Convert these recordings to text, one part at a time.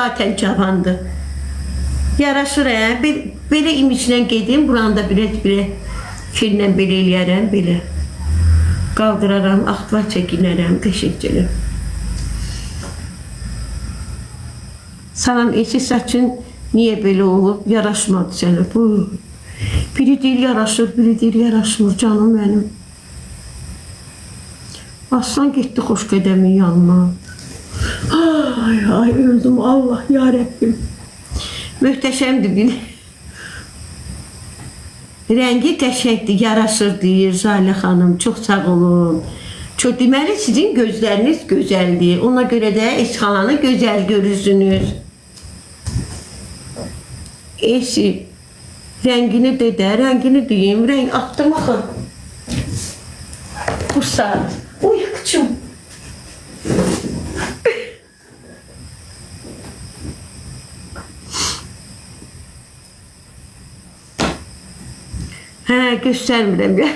Zaten cavandı. Yaraşır belə imiclə gedim, buranda bir filmlə belə eləyərəm, belə. Qaldıraram, axtlar çəkinərəm, qəşəngcələr. Salam, eşi saçın niyə belə olub? Yaraşmadı sənə. Bu, biri deyir yaraşır, biri deyir yaraşmır, canım mənim. Aslan getdi xoş qədəmin yanına. Ay, ay, öldüm, Allah, ya Rəbbim. Möhtəşəmdir bil. Rəngi qəşəkdir, yaraşır deyir Jalə xanım, çox sağ olun. Çox deməli sizin gözləriniz gözəldir. Ona görə də Eşxalanı gözəl görürsünüz. Eşi, rəngini rəngini deyim, rəng atdım axı. Bu saat. Uy, kıçım. Hə, göstərmirəm ya.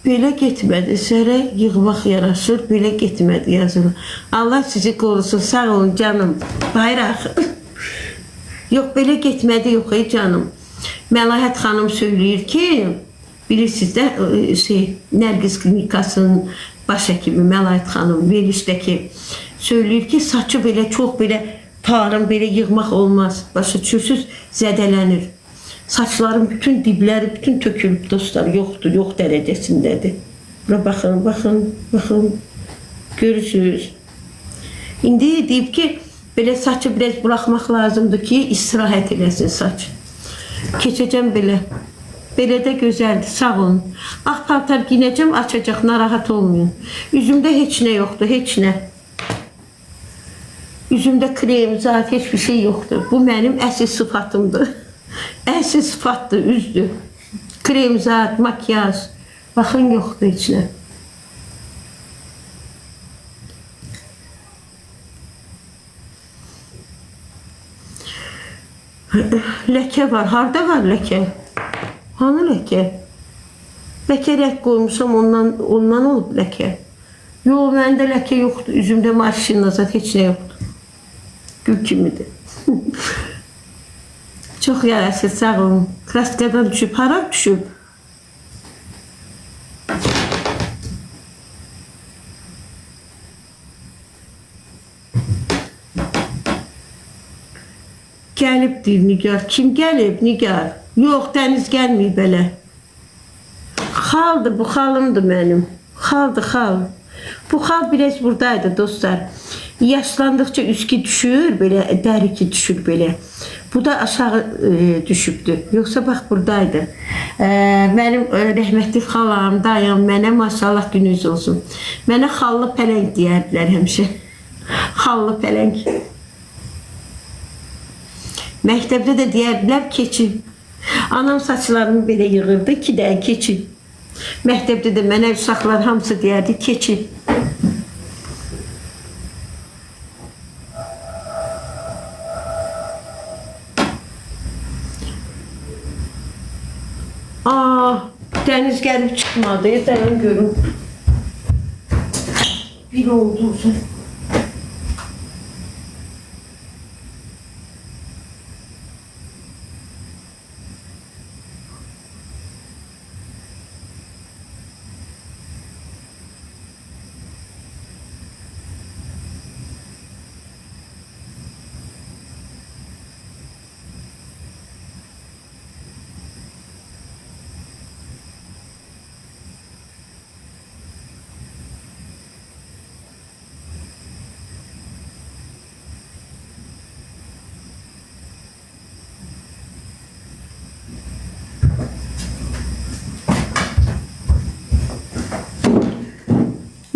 Belə getmədi, sərə yığmaq yaraşır, belə getmədi yazılır. Allah sizi qorusun, sağ olun canım, bayraq. Yox, belə getmədi, yox ey canım. Məlahət xanım söyləyir ki, bilirsiniz də, Nərgiz klinikasının baş həkimi Məlahət xanım verilişdəki söyləyir ki, saçı belə çox belə tarım, belə yığmaq olmaz. Başa düşürsünüz, zədələnir. Saçların bütün dibləri, bütün tökülüb dostlar, yoxdur, yox dərəcəsindədir. Bura baxın, baxın, baxın, görürsünüz. İndi deyib ki, belə saçı biraz buraxmaq lazımdır ki, istirahət eləsin saç. Keçəcəm belə. Belə də gözəldir, sağ olun. Ağ paltar giyinəcəm, açacaq, narahat olmayın. Üzümdə heç nə yoxdur, heç nə. Üzümdə krem, zat, heç bir şey yoxdur. Bu mənim əsl sıfatımdır. Əsl sıfatdır, üzdür. Krem, zat, makyaj. Baxın, yoxdur heç nə. Ləkə var. Harada var ləkə? Hanı ləkə? Ləkə rəq qoymuşam, ondan olub ləkə. Yox, məndə ləkə yoxdur. Üzümdə maşinlə zat, heç nə yoxdur. Gül kimidir. Çox yarasır, sağ olun. Kraskadan düşüb, hara düşüb? Gəlibdir Nigar. Kim gəlib Nigar? Yox, dəniz gəlməyib belə. Xaldır, bu xalımdır mənim. Xaldır, xal. Bu xal biraz buradaydı dostlar. Yaşlandıqca üstki düşür, belə dəriki düşür belə. Bu da aşağı düşübdür. Yoxsa bax buradaydı. Mənim rəhmətli xalam, dayım, mənə maşallah gününüz olsun. Mənə xallı pələng deyərdilər həmişə. Xallı pələng. Məktəbdə də deyərdilər keçi. Anam saçlarını belə yığırdı, 2 dənə keçi. Məktəbdə də mənə uşaqlar hamısı deyərdi keçi. Dəniz gəlib çıxmadı, dayan görün. Bir oldu.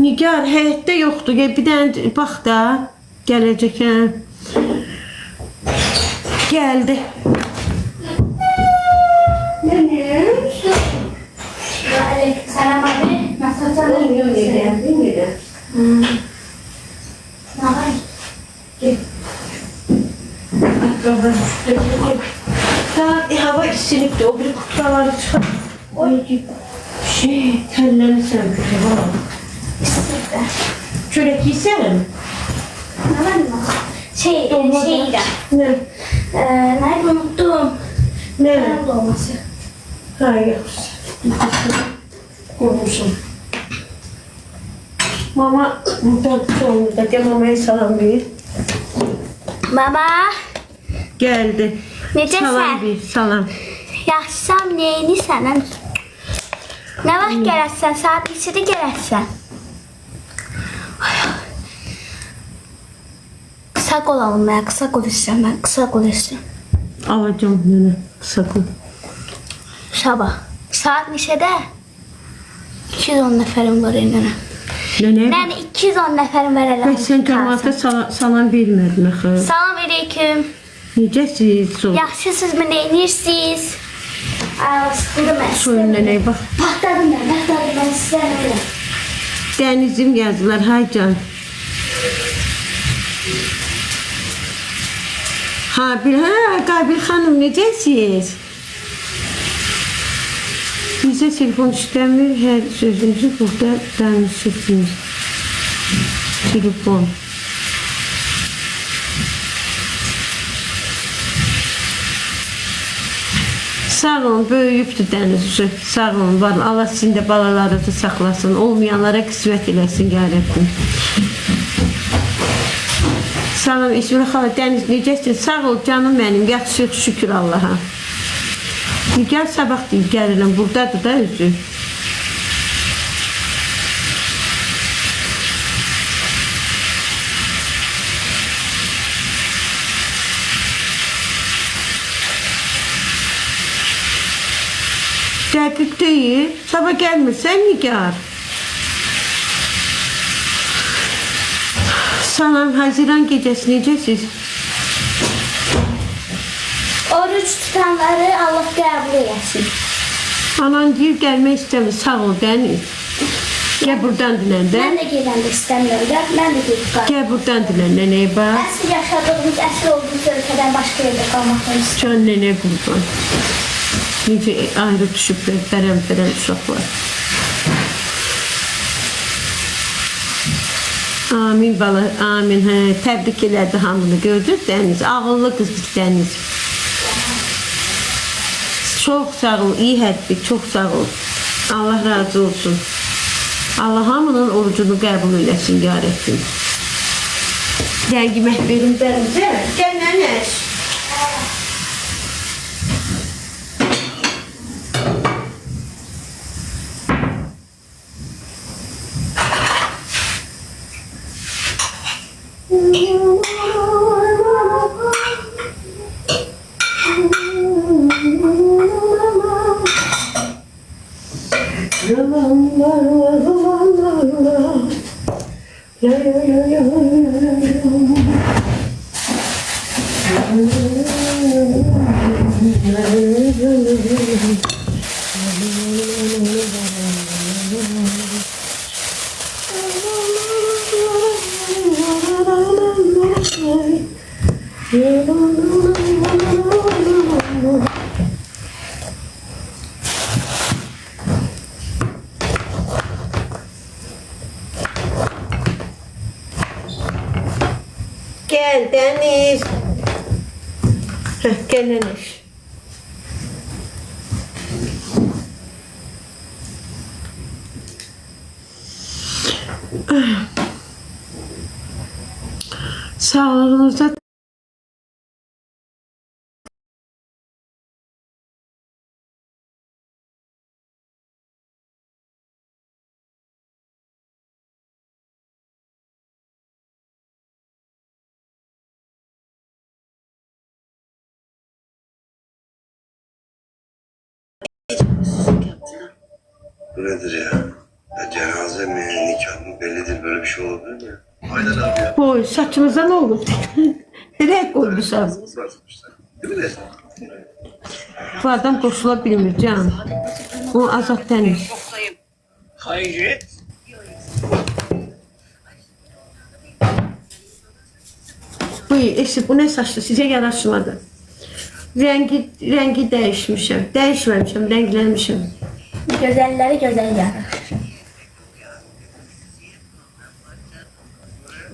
Nigar, həyətdə yoxdur. Bir dənə bax da, gələcək. Gəldi. Selam abi. Nasılsın? Nereye? Ne var? Gel. Hava istilikti. O bir kutuları çıkar. Oy. Şey, tellerini sen kötü var. Çörek yesene. Ne var mı? Şeyle. Ne? Nerede unuttum? Ne? Nerede olması? Hayır. Koymuşum. Mama buradan sonunda gel mamaya salam ver. Baba. Geldi. Necəsən? Salam ver, salam. Yaxşısam neyini sənəm? Nə vaxt gələsən? Saat neçədə gələsən? Qısa qol alın mənə, qısa qol istəyirəm mən, qısa qol istəyirəm. Alacağım nene, kısa kol. Sabah. Saat neçədə? 210 nəfərim var nənə. Nene? Mən 210 nəfərim var elə. Bəs sen cəmaata salam vermədin axı. Salam aleyküm. Necəsiz? Yaxşısınız mı? Neyinirsiniz? Sıxıldım mən. Soyun nene bak. Patladım mən sizdən öyle. Denizim yazdılar, hay can. Qabil xanım necəsiz? Bizə telefon işləmir, hər sözünüzü burada danışırsınız. Telefon. Sağ olun, böyüyübdür dənizçi. Sağ olun, var. Allah sizin də balalarınızı saxlasın. Olmayanlara qismət eləsin, yarəbbim. Salam, İsmir xala, Dəniz necəsin? Sağ ol, canım mənim, yaxşıyıq, şükür Allaha. Gəl sabah deyib gəlirəm, buradadır da özü. Dəqiq deyil, sabah gəlmirsən, Nigar. Salam, Haziran gecəsi necəsiz? Oruç tutanları Allah qəbul eləsin. Anan deyir, gəlmək istəmir, sağ ol, Dəniz. Gəl buradan dinən də. Mən də gələndə istəmirəm. Mən də gedib qalım. Gəl buradan dinən, nənəyə bax. Əsr yaşadığımız, əsr olduğumuz ölkədən başqa yerdə qalmaqdan istəyirəm. Can nənə qurban. Necə ayrı düşüblər, fərəm uşaqlar. Amin bala, amin. Hə, təbrik elədi hamını, gördünüz Dəniz. Ağıllı qızdır Dəniz. Çox sağ ol, iyi həddir, çox sağ ol. Allah razı olsun. Allah hamının orucunu qəbul eləsin, yarəbbim. Rəngimək verin dərimizə. Gəl nənəş. Gel Deniz. Gel Deniz. Sağlığınıza Bu nedir ya? Ya cenaze mi, nikah mı bellidir, böyle bir şey olabilir mi? Aynen abi ya. Boy saçımıza ne oldu? Nereye koymuşlar? Ağzımız var sonuçta. Değil mi de? Bu adam koşula bilmir can. O Azad Deniz. Hayret. Bu eşi bu ne saçlı size yaraşmadı. Rengi değişmişim. Değişmemişim, renklenmişim. Gözəlləri gözəl yarar.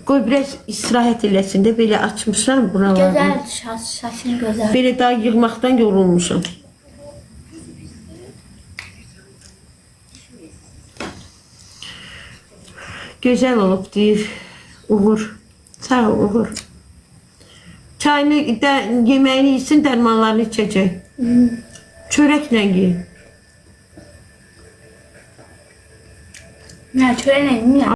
Qoy biraz istirahət eləsin də belə açmışam buraları. Gözəl saçın gözəl. Belə daha yığmaqdan yorulmuşam. Gözəl olub deyir Uğur. Sağ ol Uğur. Çayını, yeməyini yesin, dərmanlarını içəcək. Çörəklə ye. Nə çörəklə yemirəm.